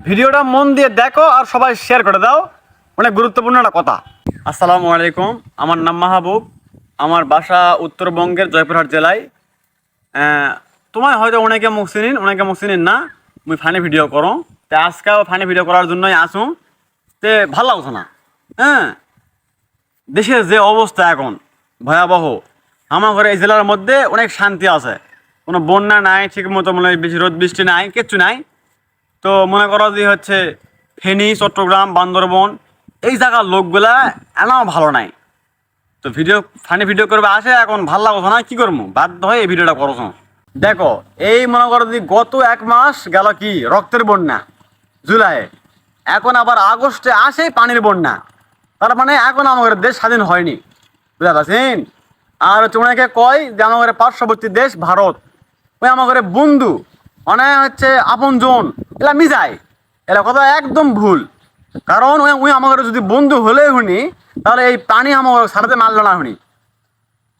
ভিডিওটা মন দিয়ে দেখো আর সবাই শেয়ার করে দাও, অনেক গুরুত্বপূর্ণ একটা কথা। আসসালামু আলাইকুম, আমার নাম মাহবুব, আমার বাসা উত্তরবঙ্গের জয়পুরহাট জেলায়। তোমায় হয়তো অনেকে মুখ চিনিন, অনেকে মুখ চিনিন না। মুই ফানি ভিডিও করো, তো আজকেও ফানি ভিডিও করার জন্যই আসুন। তে ভাল লাগছে না। দেশের যে অবস্থা এখন ভয়াবহ, আমার ঘরে এই জেলার মধ্যে অনেক শান্তি আছে, কোনো বন্যা নাই, ঠিক মতো মনে হয় বেশি রোদ বৃষ্টি নাই, কিচ্ছু নাই। তো মনে করো যে হচ্ছে ফেনী, চট্টগ্রাম, বান্দরবন এই জায়গার লোকগুলা এনাও ভালো নাই। তো ফানি ভিডিও করবে আসে, এখন ভাল লাগছে না, কি করবো, বাধ্য হয়ে এই ভিডিওটা করছো। দেখো, এই মনে করো যে গত 1 মাস গেল কি রক্তের বন্যা জুলাই, এখন আবার আগস্টে আসে পানির বন্যা। তার মানে এখন আমাদের দেশ স্বাধীন হয়নি, বুঝতে পারছেন? আর হচ্ছে অনেকে কয় যে আমাদের পার্শ্ববর্তী দেশ ভারত ওই আমাদের বন্ধু, মানে হচ্ছে আপনজন, এলা মিজাই, এলা কথা একদম ভুল। কারণ ওই আমাদের যদি বন্ধু হলে শুনি, তাহলে এই পানি আমাদের সারাতে মারল না শুনি।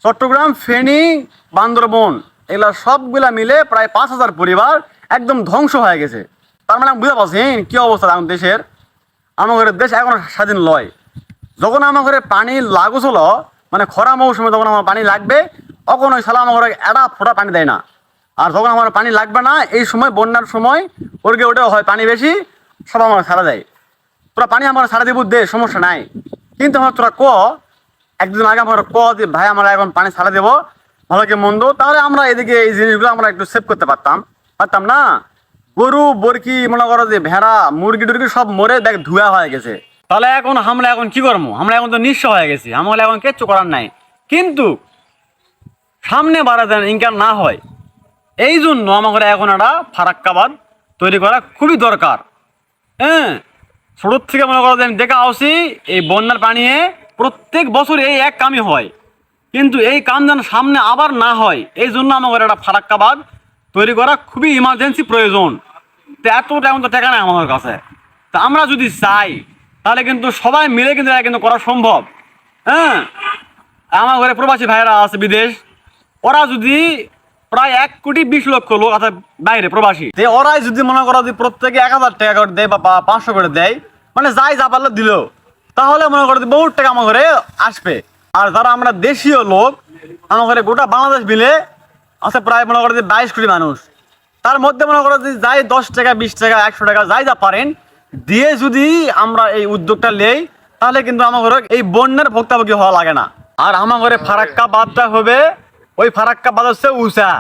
চট্টগ্রাম, ফেনী, বান্দরবন এগুলা সবগুলা মিলে প্রায় 5,000 পরিবার একদম ধ্বংস হয়ে গেছে। তার মানে আমি বুঝতে পারছেন কি অবস্থা এখন দেশের। আমাদের দেশ এখন স্বাধীন লয়। যখন আমাদের পানি লাগুছিল, মানে খরা মৌসুমে যখন আমার পানি লাগবে, তখন ওই সালা আমাদের একটা ফোঁটা পানি দেয় না। আর যখন আমার পানি লাগবে না, এই সময় বন্যার সময় ওরকে ওটাও হয় পানি বেশি, সব আমার ছাড়া দেয়। তোরা পানি আমার ছাড়া দিব দে, সমস্যা নাই। কিন্তু আমার তোরা একদিন আগে আমার যে ভাই আমরা এখন পানি ছাড়া দেবো, ভালো কি মন্দ, তাহলে আমরা এদিকে এই জিনিসগুলো আমরা একটু সেভ করতে পারতাম না। গরু বরকি মনে করো যে ভেড়া মুরগি টুরগি সব মরে দেখ ধুয়া হয়ে গেছে। তাহলে আমরা এখন কি করবো? আমরা এখন তো নিঃস্ব হয়ে গেছি, আমরা এখন কিচ্ছু করার নাই। কিন্তু সামনে বাড়া যেন ইনকাম না হয়, এই জন্য আমাদের এখন একটা ফারাক্কাবাদ তৈরি করা খুবই দরকার। ছোটোর থেকে মনে করো যে আমি দেখা আসি, এই বন্যার পানিয়ে প্রত্যেক বছর এই এক কামই হয়, কিন্তু এই কাম যেন সামনে আবার না হয়, এই জন্য আমাদের একটা ফারাক্কাবাদ তৈরি করা খুবই ইমার্জেন্সি প্রয়োজন। তো এত টাইম তো টাকা নেই আমাদের কাছে। তা আমরা যদি চাই তাহলে কিন্তু সবাই মিলে কিন্তু এটা কিন্তু করা সম্ভব। আমার ঘরে প্রবাসী ভাইয়েরা আছে বিদেশ, ওরা যদি প্রায় 1,20,00,000 লোক আছে বাইরে প্রবাসী, ওরাই যদি মনে করো যে প্রত্যেকে 1,000 টাকা করে দেয় বা 500 করে দেয়, মানে যাই যা পারলে দিল, তাহলে মনে করো যে বহুত টাকা আমার ঘরে আসবে। আর যারা আমরা দেশীয় লোক, আমার ঘরে গোটা বাংলাদেশ মিলে আছে প্রায় মনে করো যে 22 কোটি মানুষ। তার মধ্যে মনে করো যে যাই 10 টাকা, 20 টাকা, 100 টাকা যাই যা পারেন দিয়ে যদি আমরা এই উদ্যোগটা নেই, তাহলে কিন্তু আমার ঘরে এই বন্যার ভোক্তাভোগী হওয়া লাগে না। আর আমার ঘরে ফারাক্কাবাদটা হবে, ওই ফারাক্কাবাদ হচ্ছে উষা,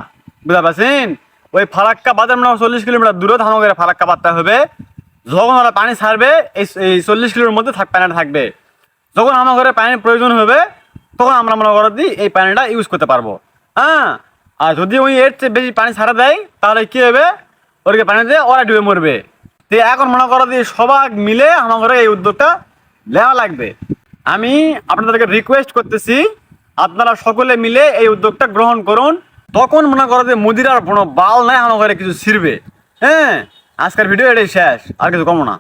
বুঝতে পারছেন? ওই ফারাক্কাবাদের মানে 40 কিলোমিটার দূরে আমার ঘরে ফারাক্কাবাদটা হবে। যখন ওরা পানি ছাড়বে এই 40 কিলোর মধ্যে পানিটা থাকবে। যখন আমার ঘরে পানির প্রয়োজন হবে, তখন আমরা মনে করো দিই এই পানিটা ইউজ করতে পারবো। আর যদি ওই এর চেয়ে বেশি পানি ছাড়া দেয়, তাহলে কি হবে, ওরকে পানি দিয়ে ওরা ডুবে মরবে। তো এখন মনে করো যে সবাই মিলে আমার ঘরে এই উদ্যোগটা নেওয়া লাগবে। আমি আপনাদেরকে রিকোয়েস্ট করতেছি, আপনারা সকলে মিলে এই উদ্যোগটা গ্রহণ করুন। তখন মনে করো যে মুদির আর কোনো বাল নাই, আমার ঘরে কিছু ছিড়বে। আজকের ভিডিও এটাই শেষ, আর কিছু কমো না।